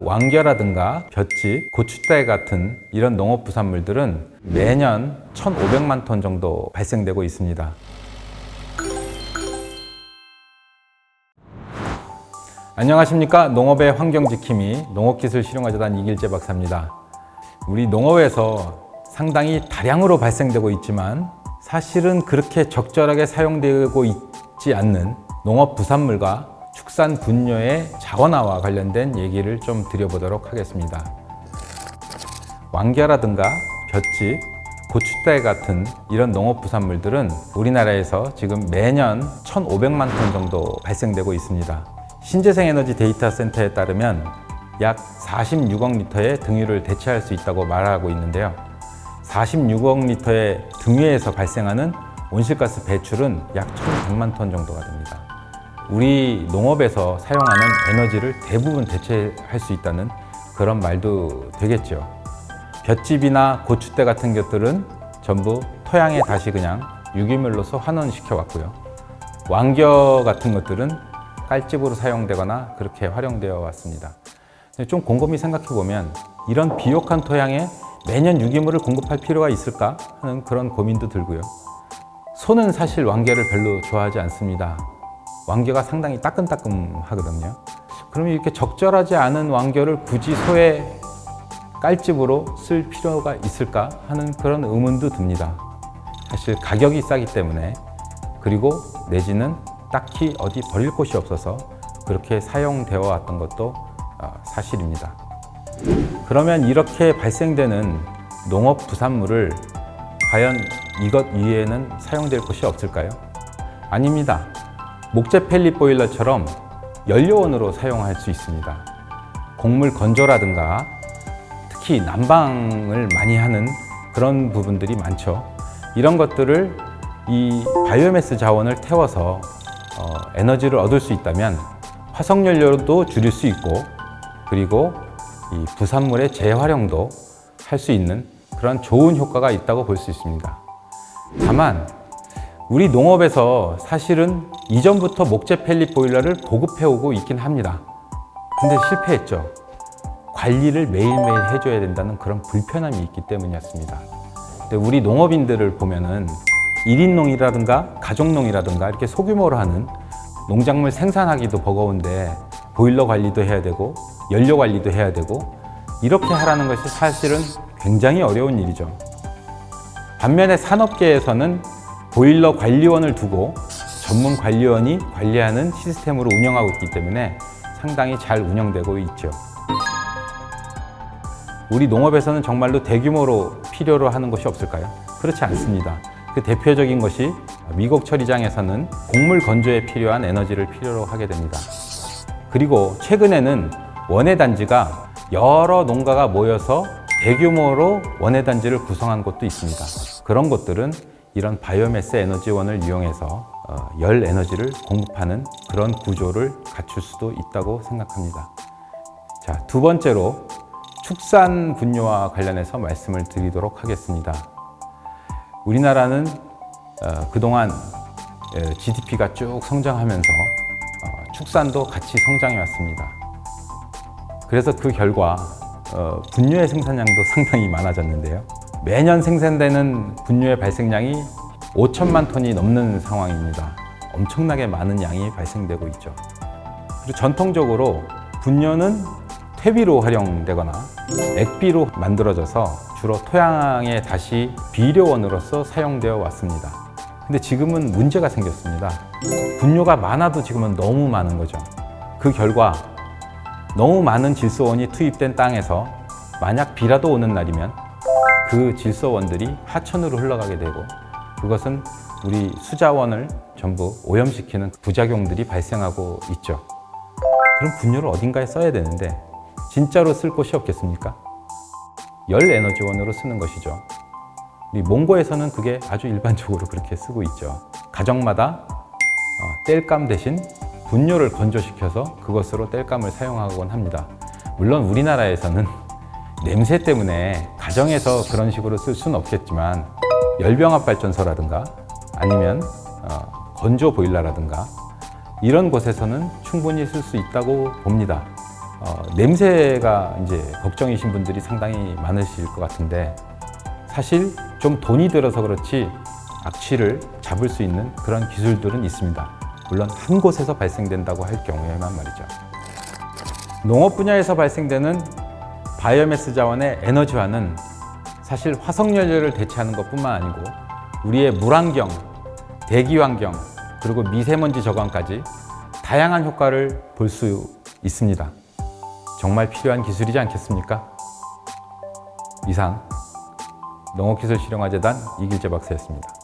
왕겨라든가 볏짚, 고추대 같은 이런 농업 부산물들은 매년 1,500만 톤 정도 발생되고 있습니다. 안녕하십니까. 농업의 환경지킴이 농업기술실용화재단 이길재 박사입니다. 우리 농업에서 상당히 다량으로 발생되고 있지만 사실은 그렇게 적절하게 사용되고 있지 않는 농업 부산물과 축산 분뇨의 자원화와 관련된 얘기를 좀 드려보도록 하겠습니다. 왕겨라든가 볏짚, 고추대 같은 이런 농업 부산물들은 우리나라에서 지금 매년 1,500만 톤 정도 발생되고 있습니다. 신재생에너지 데이터 센터에 따르면 약 46억 리터의 등유를 대체할 수 있다고 말하고 있는데요. 46억 리터의 등유에서 발생하는 온실가스 배출은 약 1,100만 톤 정도가 됩니다. 우리 농업에서 사용하는 에너지를 대부분 대체할 수 있다는 그런 말도 되겠죠. 볏짚이나 고추대 같은 것들은 전부 토양에 다시 그냥 유기물로서 환원시켜 왔고요. 왕겨 같은 것들은 깔집으로 사용되거나 그렇게 활용되어 왔습니다. 좀 곰곰이 생각해 보면 이런 비옥한 토양에 매년 유기물을 공급할 필요가 있을까 하는 그런 고민도 들고요. 소는 사실 왕겨를 별로 좋아하지 않습니다. 왕겨가 상당히 따끔따끔하거든요. 그러면 이렇게 적절하지 않은 왕겨를 굳이 소의 깔집으로 쓸 필요가 있을까 하는 그런 의문도 듭니다. 사실 가격이 싸기 때문에, 그리고 내지는 딱히 어디 버릴 곳이 없어서 그렇게 사용되어 왔던 것도 사실입니다. 그러면 이렇게 발생되는 농업 부산물을 과연 이것 이외에는 사용될 곳이 없을까요? 아닙니다. 목재 펠릿 보일러처럼 연료원으로 사용할 수 있습니다. 곡물 건조라든가 특히 난방을 많이 하는 그런 부분들이 많죠. 이런 것들을 이 바이오매스 자원을 태워서 에너지를 얻을 수 있다면 화석연료도 줄일 수 있고, 그리고 이 부산물의 재활용도 할 수 있는 그런 좋은 효과가 있다고 볼 수 있습니다. 다만 우리 농업에서 사실은 이전부터 목재 펠릿 보일러를 보급해 오고 있긴 합니다. 근데 실패했죠. 관리를 매일매일 해줘야 된다는 그런 불편함이 있기 때문이었습니다. 근데 우리 농업인들을 보면은 1인농이라든가 가족농이라든가 이렇게 소규모로 하는 농작물 생산하기도 버거운데 보일러 관리도 해야 되고 연료 관리도 해야 되고 이렇게 하라는 것이 사실은 굉장히 어려운 일이죠. 반면에 산업계에서는 보일러 관리원을 두고 전문 관리원이 관리하는 시스템으로 운영하고 있기 때문에 상당히 잘 운영되고 있죠. 우리 농업에서는 정말로 대규모로 필요로 하는 것이 없을까요? 그렇지 않습니다. 그 대표적인 것이 미국 처리장에서는 곡물 건조에 필요한 에너지를 필요로 하게 됩니다. 그리고 최근에는 원예단지가 여러 농가가 모여서 대규모로 원예단지를 구성한 곳도 있습니다. 그런 곳들은 이런 바이오매스 에너지원을 이용해서 열 에너지를 공급하는 그런 구조를 갖출 수도 있다고 생각합니다. 자, 두 번째로 축산 분뇨와 관련해서 말씀을 드리도록 하겠습니다. 우리나라는 그동안 GDP가 쭉 성장하면서 축산도 같이 성장해 왔습니다. 그래서 그 결과 분뇨의 생산량도 상당히 많아졌는데요. 매년 생산되는 분뇨의 발생량이 5천만 톤이 넘는 상황입니다. 엄청나게 많은 양이 발생되고 있죠. 그리고 전통적으로 분뇨는 퇴비로 활용되거나 액비로 만들어져서 주로 토양에 다시 비료원으로서 사용되어 왔습니다. 근데 지금은 문제가 생겼습니다. 분뇨가 많아도 지금은 너무 많은 거죠. 그 결과 너무 많은 질소원이 투입된 땅에서 만약 비라도 오는 날이면 그 질소원들이 하천으로 흘러가게 되고, 그것은 우리 수자원을 전부 오염시키는 부작용들이 발생하고 있죠. 그럼 분뇨를 어딘가에 써야 되는데 진짜로 쓸 곳이 없겠습니까? 열 에너지원으로 쓰는 것이죠. 우리 몽고에서는 그게 아주 일반적으로 그렇게 쓰고 있죠. 가정마다 땔감 대신 분뇨를 건조시켜서 그것으로 땔감을 사용하곤 합니다. 물론 우리나라에서는 냄새 때문에 가정에서 그런 식으로 쓸 수는 없겠지만 열병합 발전소라든가 아니면 건조 보일러라든가 이런 곳에서는 충분히 쓸 수 있다고 봅니다. 냄새가 이제 걱정이신 분들이 상당히 많으실 것 같은데 사실 좀 돈이 들어서 그렇지 악취를 잡을 수 있는 그런 기술들은 있습니다. 물론 한 곳에서 발생된다고 할 경우에만 말이죠. 농업 분야에서 발생되는 바이오매스 자원의 에너지화는 사실 화석연료를 대체하는 것뿐만 아니고 우리의 물환경, 대기환경, 그리고 미세먼지 저감까지 다양한 효과를 볼 수 있습니다. 정말 필요한 기술이지 않겠습니까? 이상 농업기술실용화재단 이길재 박사였습니다.